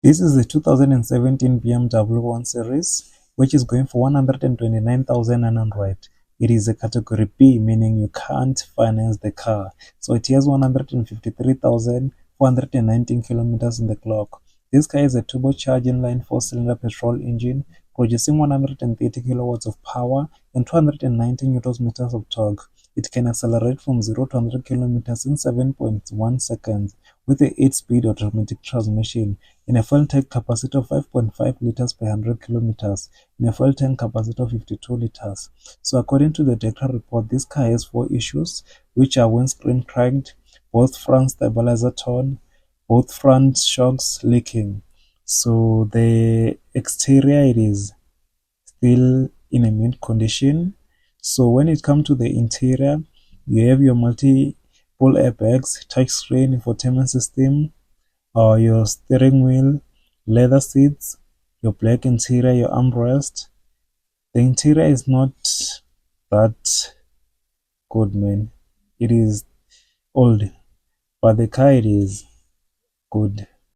This is the 2017 BMW 1 Series, which is going for 129,900. It is a category B, meaning you can't finance the car. So it has 153,419 kilometers in the clock. This car is a turbocharged inline 4-cylinder petrol engine, producing 130 kilowatts of power and 290 newton meters of torque. It can accelerate from 0 to 100 kilometers in 7.1 seconds with a 8-speed automatic transmission in a fuel tank capacity of 5.5 liters per 100 kilometers, in a fuel tank capacity of 52 liters. So according to the Dekra report, this car has 4 issues, which are windscreen cracked, both front stabilizer torn, both front shocks leaking. So the exterior, it is still in a mint condition. So when it comes to the interior, you have your multiple airbags, touchscreen, infotainment system, your steering wheel, leather seats, your black interior, your armrest. The interior is not that good, man. It is old, but the car, it is good.